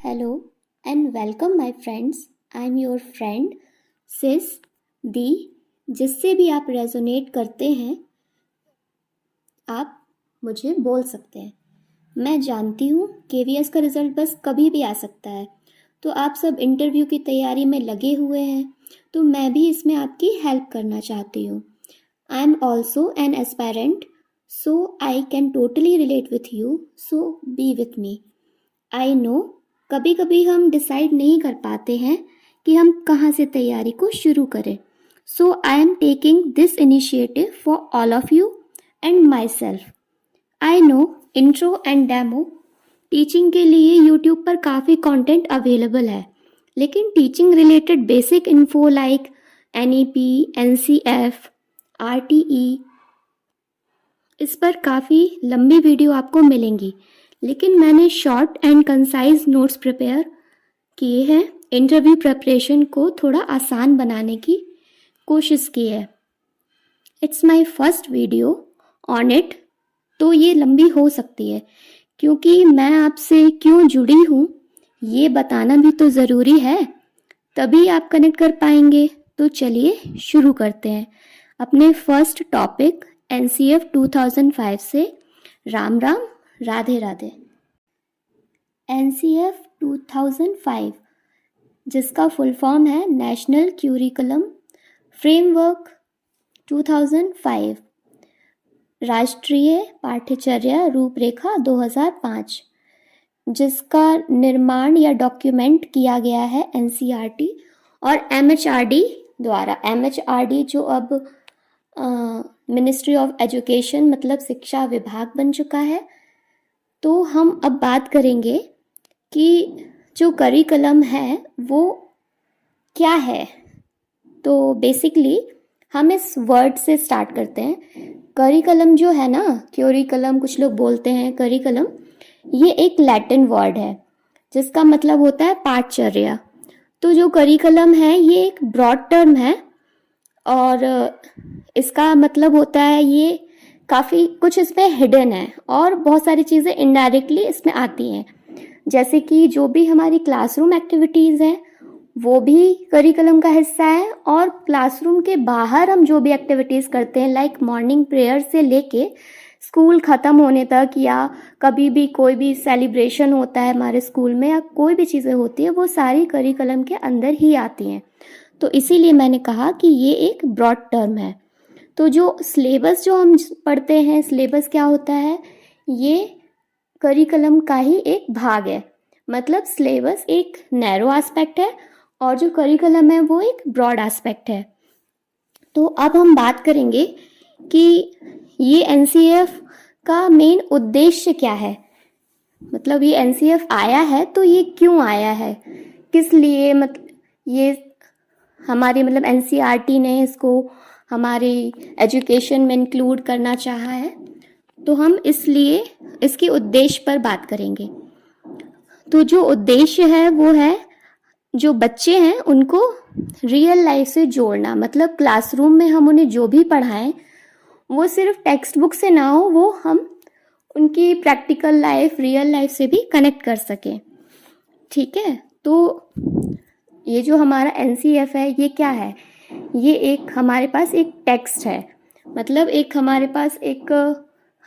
Hello and welcome my friends. I am your friend sis दी। जिससे भी आप रेजोनेट करते हैं आप मुझे बोल सकते हैं। मैं जानती हूँ केवीएस का रिज़ल्ट बस कभी भी आ सकता है, तो आप सब इंटरव्यू की तैयारी में लगे हुए हैं, तो मैं भी इसमें आपकी हेल्प करना चाहती हूँ। I am also an aspirant, so I can totally relate with you, so B with me. I know कभी कभी हम डिसाइड नहीं कर पाते हैं कि हम कहाँ से तैयारी को शुरू करें, so I am taking this initiative for all of you and myself. I know intro and demo teaching के लिए यूट्यूब पर काफ़ी कंटेंट अवेलेबल है, लेकिन teaching related basic info like NEP, NCF, RTE, इस पर काफ़ी लंबी वीडियो आपको मिलेंगी, लेकिन मैंने short and concise notes prepare किए हैं। इंटरव्यू प्रिपरेशन को थोड़ा आसान बनाने की कोशिश की है। It's my first video on it, तो ये लंबी हो सकती है क्योंकि मैं आपसे क्यों जुड़ी हूँ ये बताना भी तो ज़रूरी है, तभी आप कनेक्ट कर पाएंगे। तो चलिए शुरू करते हैं अपने फर्स्ट टॉपिक NCF 2005 से। राम राम, राधे राधे। NCF 2005 जिसका फुल फॉर्म है नेशनल क्यूरिकुलम फ्रेमवर्क 2005, राष्ट्रीय पाठ्यचर्या रूपरेखा 2005, जिसका निर्माण या डॉक्यूमेंट किया गया है NCERT और MHRD द्वारा। MHRD जो अब मिनिस्ट्री ऑफ एजुकेशन मतलब शिक्षा विभाग बन चुका है। तो हम अब बात करेंगे कि जो करिकुलम है वो क्या है। तो बेसिकली हम इस वर्ड से स्टार्ट करते हैं। करिकुलम जो है ना, क्यूरिकुलम कुछ लोग बोलते हैं, करिकुलम ये एक लैटिन वर्ड है जिसका मतलब होता है पाठचर्या। तो जो करिकुलम है ये एक ब्रॉड टर्म है और इसका मतलब होता है ये काफ़ी कुछ इसमें हिडन है और बहुत सारी चीज़ें इनडायरेक्टली इसमें आती हैं, जैसे कि जो भी हमारी क्लासरूम एक्टिविटीज़ हैं वो भी करिकुलम का हिस्सा है, और क्लासरूम के बाहर हम जो भी एक्टिविटीज़ करते हैं लाइक मॉर्निंग प्रेयर से लेके स्कूल ख़त्म होने तक, या कभी भी कोई भी सेलिब्रेशन होता है हमारे स्कूल में या कोई भी चीज़ें होती है, वो सारी करिकुलम के अंदर ही आती हैं। तो इसीलिए मैंने कहा कि ये एक ब्रॉड टर्म है। तो जो सिलेबस जो हम पढ़ते हैं, सिलेबस क्या होता है, ये करिकुलम का ही एक भाग है। मतलब सिलेबस एक नैरो एस्पेक्ट है और जो करिकुलम है वो एक ब्रॉड एस्पेक्ट है। तो अब हम बात करेंगे कि ये NCF का मेन उद्देश्य क्या है। मतलब ये NCF आया है तो ये क्यों आया है, किस लिए, मतलब ये हमारी मतलब NCERT ने इसको हमारी एजुकेशन में इंक्लूड करना चाहा है, तो हम इसलिए इसके उद्देश्य पर बात करेंगे। तो जो उद्देश्य है वो है जो बच्चे हैं उनको रियल लाइफ से जोड़ना। मतलब क्लासरूम में हम उन्हें जो भी पढ़ाएं वो सिर्फ टेक्स्ट बुक से ना हो, वो हम उनकी प्रैक्टिकल लाइफ, रियल लाइफ से भी कनेक्ट कर सकें। ठीक है, तो ये जो हमारा NCF है ये क्या है, ये एक हमारे पास एक टेक्स्ट है। मतलब एक हमारे पास एक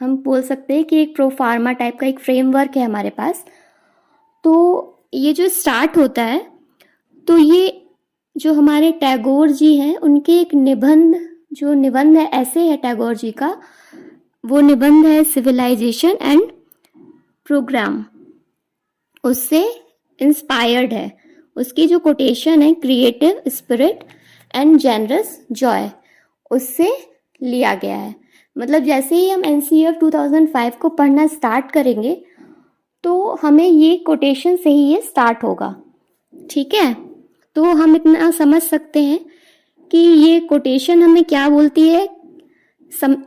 हम बोल सकते हैं कि एक प्रोफार्मा टाइप का एक फ्रेमवर्क है हमारे पास। तो ये जो स्टार्ट होता है, तो ये जो हमारे टैगोर जी हैं उनके एक निबंध, जो निबंध है ऐसे है टैगोर जी का, वो निबंध है सिविलाइजेशन एंड प्रोग्राम, उससे इंस्पायर्ड है। उसकी जो कोटेशन है creative spirit and generous Joy, उससे लिया गया है। मतलब जैसे ही हम NCF 2005 को पढ़ना स्टार्ट करेंगे तो हमें ये कोटेशन से ही ये स्टार्ट होगा। ठीक है, तो हम इतना समझ सकते हैं कि ये कोटेशन हमें क्या बोलती है।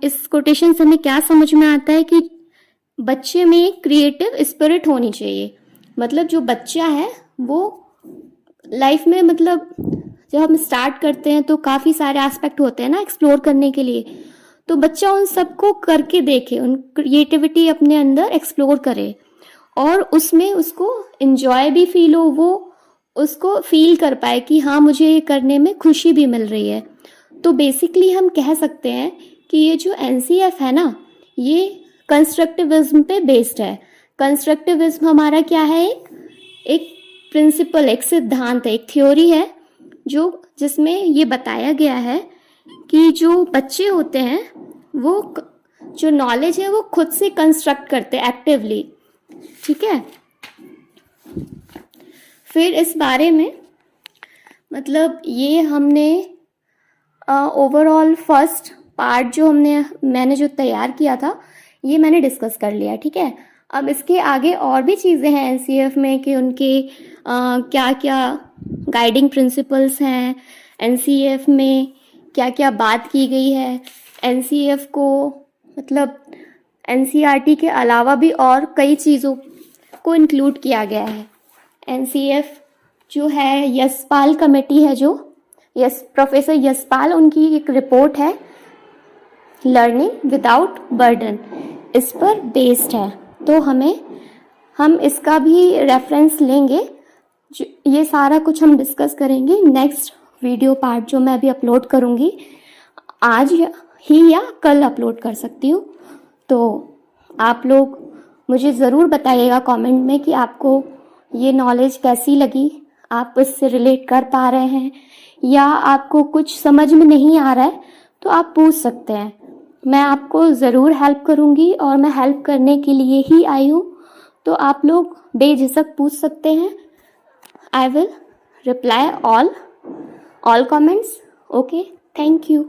इस कोटेशन से हमें क्या समझ में आता है कि बच्चे में क्रिएटिव स्पिरिट होनी चाहिए। मतलब जो बच्चा है वो लाइफ में, मतलब जब हम स्टार्ट करते हैं तो काफ़ी सारे एस्पेक्ट होते हैं ना एक्सप्लोर करने के लिए, तो बच्चा उन सबको करके देखे, उन क्रिएटिविटी अपने अंदर एक्सप्लोर करे और उसमें उसको एंजॉय भी फील हो, वो उसको फील कर पाए कि हाँ मुझे ये करने में खुशी भी मिल रही है। तो बेसिकली हम कह सकते हैं कि ये जो एनसीएफ है ना, ये कंस्ट्रक्टिविज्म पे बेस्ड है। कंस्ट्रक्टिविज्म हमारा क्या है, एक प्रिंसिपल, एक सिद्धांत है, एक थ्योरी है जो जिसमें ये बताया गया है कि जो बच्चे होते हैं वो जो नॉलेज है वो खुद से कंस्ट्रक्ट करते हैं एक्टिवली। ठीक है, फिर इस बारे में मतलब ये हमने ओवरऑल फर्स्ट पार्ट जो मैंने जो तैयार किया था ये मैंने डिस्कस कर लिया। ठीक है, अब इसके आगे और भी चीज़ें हैं एनसीएफ में कि उनके क्या क्या गाइडिंग प्रिंसिपल्स हैं, एनसीएफ में क्या क्या बात की गई है, एनसीएफ को मतलब एनसीईआरटी के अलावा भी और कई चीज़ों को इंक्लूड किया गया है। एनसीएफ जो है यशपाल कमेटी है, जो प्रोफेसर यशपाल, उनकी एक रिपोर्ट है लर्निंग विदाउट बर्डन, इस पर बेस्ड है। तो हम इसका भी रेफरेंस लेंगे। ये सारा कुछ हम डिस्कस करेंगे नेक्स्ट वीडियो पार्ट जो मैं अभी अपलोड करूँगी, आज ही या कल अपलोड कर सकती हूँ। तो आप लोग मुझे ज़रूर बताइएगा कमेंट में कि आपको ये नॉलेज कैसी लगी, आप इससे रिलेट कर पा रहे हैं या आपको कुछ समझ में नहीं आ रहा है तो आप पूछ सकते हैं। मैं आपको ज़रूर हेल्प करूँगी और मैं हेल्प करने के लिए ही आई हूँ, तो आप लोग बेझिझक पूछ सकते हैं। I will reply all comments. Okay, thank you.